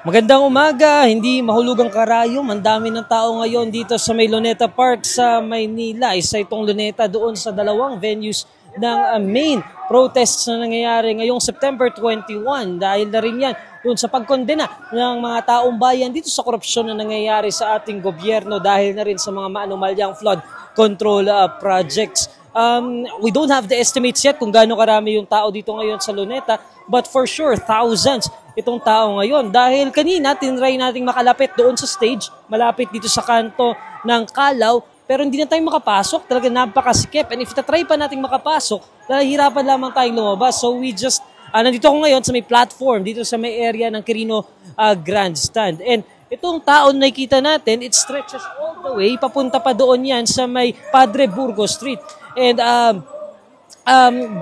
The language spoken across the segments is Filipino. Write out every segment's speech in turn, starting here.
Magandang umaga, hindi mahulugang karayom. Ang dami ng tao ngayon dito sa may Luneta Park sa Maynila. Isa itong Luneta doon sa dalawang venues ng main protests na nangyayari ngayong September 21. Dahil na rin yan doon sa pagkondena ng mga taong bayan dito sa korupsyon na nangyayari sa ating gobyerno dahil na rin sa mga maanumalyang flood control projects. We don't have the estimates yet kung gaano karami yung tao dito ngayon sa Luneta, but for sure, thousands itong tao ngayon. Dahil kanina, tinry nating makalapit doon sa stage, malapit dito sa kanto ng Kalaw, pero hindi na tayo makapasok. Talaga napakasikip. And if try pa nating makapasok, nahihirapan lamang tayong lumabas. So we just, nandito ako ngayon sa may platform, dito sa may area ng Quirino Grandstand. And itong tao na nakikita natin, it stretches all the way, papunta pa doon yan sa may Padre Burgos Street. And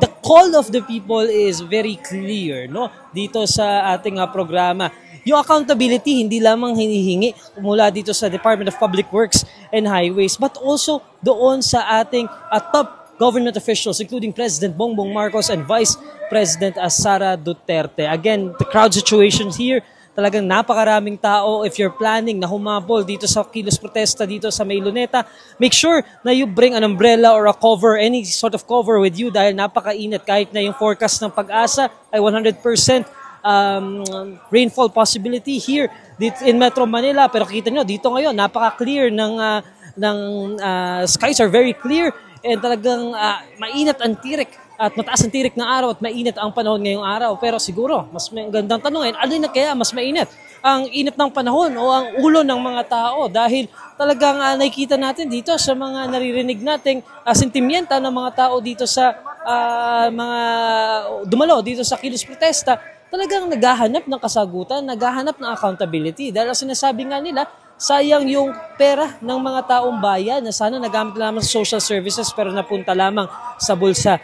the call of the people is very clear, no? Dito sa ating programa. Yung accountability hindi lamang hinihingi mula dito sa Department of Public Works and Highways, but also doon sa ating top government officials, including President Bongbong Marcos and Vice President Sara Duterte. Again, the crowd situation here, talagang napakaraming tao. If you're planning na humabol dito sa kilos protesta dito sa may Luneta, make sure na you bring an umbrella or a cover, any sort of cover with you dahil napakainit. Kahit na yung forecast ng Pag-asa ay 100% rainfall possibility here dito in Metro Manila. Pero kita nyo, dito ngayon, napaka-clear ng skies are very clear and talagang mainit ang tirik. At mataas ang tirik ng araw at mainit ang panahon ngayong araw. Pero siguro, mas gandang tanongin, ano na kaya mas mainit? Ang init ng panahon o ang ulo ng mga tao? Dahil talagang nakikita natin dito sa mga naririnig nating sentimienta ng mga tao dito sa mga dumalo dito sa kilos protesta, talagang naghahanap ng kasagutan, naghahanap ng accountability. Dahil sinasabi nga nila, sayang yung pera ng mga taong bayan na sana nagamit lamang sa social services pero napunta lamang sa bulsa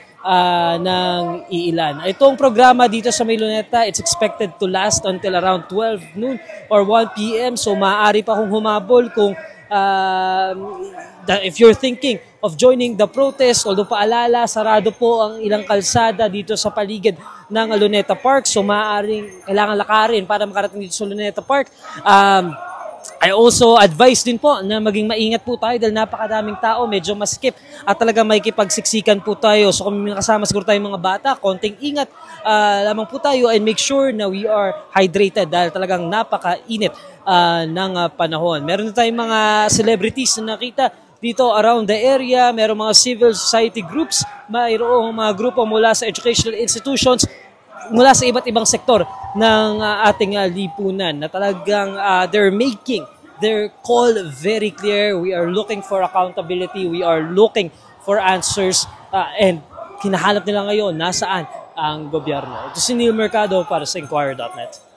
ng iilan. Itong programa dito sa may Luneta, it's expected to last until around 12 noon or 1 p.m. So maaari pa kung humabol kung if you're thinking of joining the protest, although paalala, sarado po ang ilang kalsada dito sa paligid ng Luneta Park. So maaaring kailangan lakarin para makarating dito sa Luneta Park. I also advise din po na maging maingat po tayo dahil napakadaming tao, medyo masikip at talaga may kipagsiksikan po tayo. So kung may kasama siguro tayong mga bata, konting ingat lamang po tayo and make sure na we are hydrated dahil talagang napakainit ng panahon. Meron na tayong mga celebrities na nakita dito around the area, meron mga civil society groups, mayroong mga grupo mula sa educational institutions, mula sa iba't ibang sektor ng ating lipunan na talagang they're making their call very clear. We are looking for accountability. We are looking for answers and hinahanap nila ngayon nasaan ang gobyerno. Ito si Neil Mercado para sa Inquirer.net.